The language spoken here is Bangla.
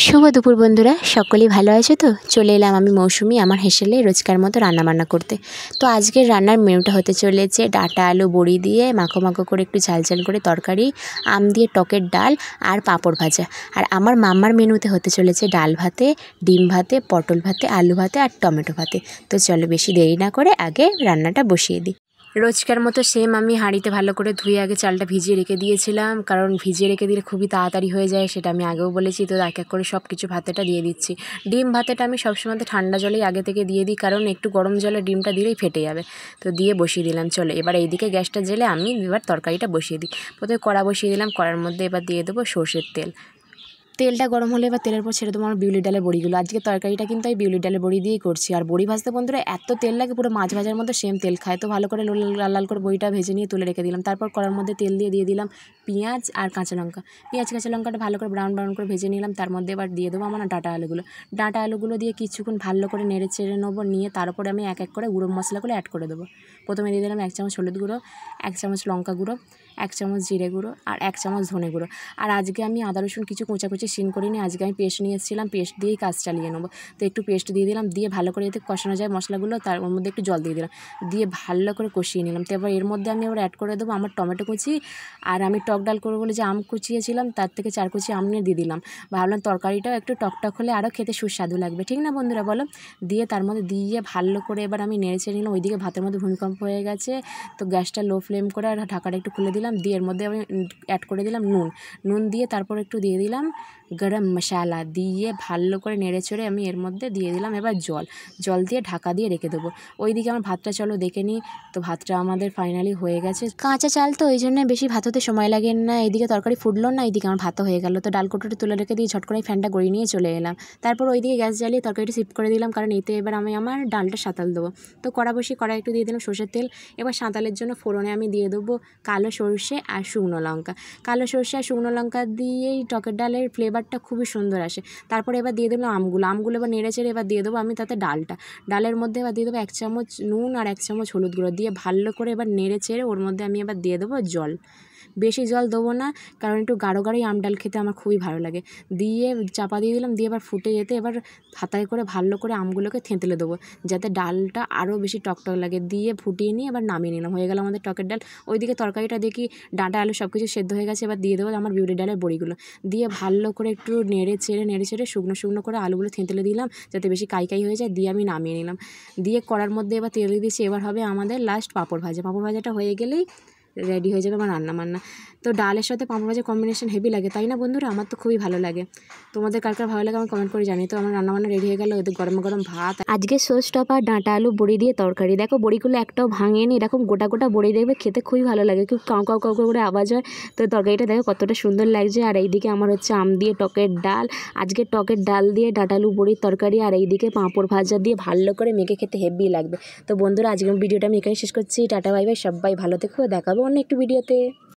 শুভ দুপুর বন্ধুরা, সকলেই ভালো আছো তো? চলে এলাম আমি মৌসুমি আমার হেসেলে রোজকার মতো রান্নাবান্না করতে। তো আজকের রান্নার মেনুটা হতে চলেছে ডাঁটা আলু বড়ি দিয়ে মাখো মাখো করে একটু ঝাল ঝাল করে তরকারি, আম দিয়ে টকের ডাল আর পাঁপড় ভাজা। আর আমার মাম্মার মেনুতে হতে চলেছে ডাল ভাতে, ডিম ভাতে, পটল ভাতে, আলু ভাতে আর টমেটো ভাতে। তো চলো বেশি দেরি না করে আগে রান্নাটা বসিয়ে দিই। রোজকার মতো সেম আমি হাঁড়িতে ভালো করে ধুয়ে আগে চালটা ভিজিয়ে রেখে দিয়েছিলাম, কারণ ভিজিয়ে রেখে দিলে খুবই তাড়াতাড়ি হয়ে যায়, সেটা আমি আগেও বলেছি। তো এক এক করে সব কিছু ভাতেটা দিয়ে দিচ্ছি। ডিম ভাতেটা আমি সবসময় ঠান্ডা জলেই আগে থেকে দিয়ে দিই, কারণ একটু গরম জলে ডিমটা দিলেই ফেটে যাবে। তো দিয়ে বসিয়ে দিলাম। চলো এবার এইদিকে গ্যাসটা জেলে আমি এবার তরকারিটা বসিয়ে দিই। প্রথমে কড়া বসিয়ে দিলাম, কড়ার মধ্যে এবার দিয়ে দেবো সর্ষের তেল। তেলটা গরম হলে এবার তেলের পর ছেড়ে দেবো আমার বিউলির ডালের বড়িগুলো। আজকে তরকারিটা কিন্তু আমি বিউলির ডালের বড়ি দিয়েই করছি। আর বড়ি ভাজতে বন্ধুরা এত তেল লাগে, পুরো মাছ ভাজার মতো সেম তেল খায়। তো ভালো করে লাল লাল করে বড়িটা ভেজে নিয়ে তুলে রেখে দিলাম। তারপর কড়ার মধ্যে তেল দিয়ে দিলাম পেঁয়াজ আর কাঁচা লঙ্কা। পেঁয়াজ কাঁচা লঙ্কাটা ভালো করে ব্রাউন ব্রাউন করে ভেজে নিলাম। তার মধ্যে এবার দিয়ে দেবো আমার ডাঁটা আলুগুলো দিয়ে কিছুক্ষণ ভালো করে নেড়ে চেড়ে নেবো। নিয়ে তারপরে আমি এক এক করে গুঁড়ো মশলাগুলো অ্যাড করে দেবো। প্রথমে দিয়ে দিলাম 1 চামচ হলুদ গুঁড়ো, 1 চামচ লঙ্কা গুঁড়ো, 1 চামচ জিরে গুঁড়ো আর 1 চামচ ধনে গুঁড়ো। আর আজকে আমি আদা রসুন কিছু কোঁচাকুচি সিন করিনি, আজকে আমি পেস্ট নিয়ে এসেছিলাম, পেস্ট দিয়েই কাজ চালিয়ে নেবো। তো একটু পেস্ট দিয়ে দিলাম, দিয়ে ভালো করে যাতে কষানো যায় মশলাগুলো, তার মধ্যে একটু জল দিয়ে দিলাম, দিয়ে ভালো করে কষিয়ে নিলাম। তো এবার এর মধ্যে আমি আবার অ্যাড করে দেবো আমার টমেটো কুচি। আর আমি টক ডাল করবো বলে যে আম কুচিয়েছিলাম, তার থেকে 4 কুচি আম নিয়ে দিয়ে দিলাম। ভাবলাম তরকারিটাও একটু টকটক হলে আরও খেতে সুস্বাদু লাগবে, ঠিক না বন্ধুরা বলো? দিয়ে তার মধ্যে দিয়ে ভালো করে এবার আমি নেড়ে চেড়ে নিলাম। ওইদিকে ভাতের মধ্যে ভূমিকম্প হয়ে গেছে, তো গ্যাসটা লো ফ্লেম করে আর ঢাকাটা একটু খুলে দিলাম। দিয়ে এর মধ্যে আমি অ্যাড করে দিলাম নুন দিয়ে তারপর একটু দিয়ে দিলাম গরম মশলা, দিয়ে ভালো করে নেড়ে চেড়ে আমি এর মধ্যে দিয়ে দিলাম এবার জল দিয়ে ঢাকা দিয়ে রেখে দেবো। ওইদিকে আমার ভাতটা চলো দেখে নিই। তো ভাতটা আমাদের ফাইনালি হয়ে গেছে। কাঁচা চাল তো ওই জন্য বেশি ভাত হতে সময় লাগে না। এদিকে তরকারি ফুটলো না, এইদিকে আমার ভাতও হয়ে গেল। তো ডাল কোটোটা তুলে রেখে দিয়ে ঝট করে ফ্যানটা গড়িয়ে নিয়ে চলে এলাম। তারপর ওইদিকে গ্যাস জ্বালিয়ে তরকারিটা শিফট করে দিলাম, কারণ এতে এবার আমি আমার ডালটা সাঁতাল দেবো। তো কড়া একটু দিয়ে দিলাম সর্ষের তেল। এবার সাঁতালের জন্য ফোড়নে আমি দিয়ে দেবো কালো সর্ষে আর শুকনো লঙ্কা। কালো সর্ষে আর শুকনো লঙ্কা দিয়েই টকের ডালের ফ্লেভারটা খুবই সুন্দর আসে। তারপরে এবার দিয়ে দিলাম আমগুলো এবার নেড়ে চেড়ে এবার দিয়ে দেবো আমি তাতে ডালের মধ্যে এবার দিয়ে দেবো 1 চামচ নুন আর 1 চামচ হলুদ গুঁড়ো, দিয়ে ভালো করে এবার নেড়ে চেড়ে ওর মধ্যে আমি এবার দিয়ে দেবো জল। বেশি জল দেবো না, কারণ একটু গাঢ় গাঢ়ই আম ডাল খেতে আমার খুবই ভালো লাগে। দিয়ে চাপা দিয়ে দিলাম, দিয়ে এবার ফুটে যেতে এবার হাতায় করে ভালো করে আমগুলোকে থেঁতলে দেবো, যাতে ডালটা আরও বেশি টকটক লাগে। দিয়ে ফুটিয়ে নিয়ে এবার নামিয়ে নিলাম, হয়ে গেল আমাদের টকের ডাল। ওইদিকে তরকারিটা দেখি ডাঁটা আলু সব কিছু সেদ্ধ হয়ে গেছে। এবার দিয়ে দেবো আমার বিউলির ডালের বড়িগুলো, দিয়ে ভালো করে একটু নেড়ে চেড়ে শুকনো করে আলুগুলো থেঁতলে দিলাম, যাতে বেশি কাই হয়ে যায়। দিয়ে আমি নামিয়ে নিলাম। দিয়ে কড়ার মধ্যে এবার তেল দিয়ে দিয়েছি। এবার হবে আমাদের লাস্ট পাঁপড় ভাজাটা হয়ে গেলেই রেডি হয়ে যাবে আমার রান্না। তো ডালের সাথে পাঁপড় ভাজার কম্বিনেশন হেভি লাগে, তাই না বন্ধুরা? আমার তো খুবই ভালো লাগে। তোমাদের কার ভালো লাগে আমার কমেন্ট করে জানিয়ে। তো আমার রান্নাবান্না রেডি হয়ে গেল, ওদের গরম গরম ভাত। আজকে সস টপার ডাঁটা আলু বড়ি দিয়ে তরকারি। দেখো বড়িগুলো একটাও ভাঙেনি, এরকম গোটা বড়ি দেখবে খেতে খুবই ভালো লাগে, খুব কাউ করে আওয়াজ হয়। তো তরকারিটা দেখো কতটা সুন্দর লাগছে। আর এইদিকে আমার হচ্ছে আম দিয়ে টকের ডাল, আজকে টকের ডাল দিয়ে ডাঁটা আলু বড়ির তরকারি, আর এইদিকে পাঁপড় ভাজা দিয়ে ভালো করে মেখে খেতে হেভি লাগবে। তো বন্ধুরা আজকের ভিডিওটা আমি এখানে শেষ করছি। টাটা বাই বাই, সবাই ভালো থেকো, দেখাবো অন্য একটু ভিডিওতে।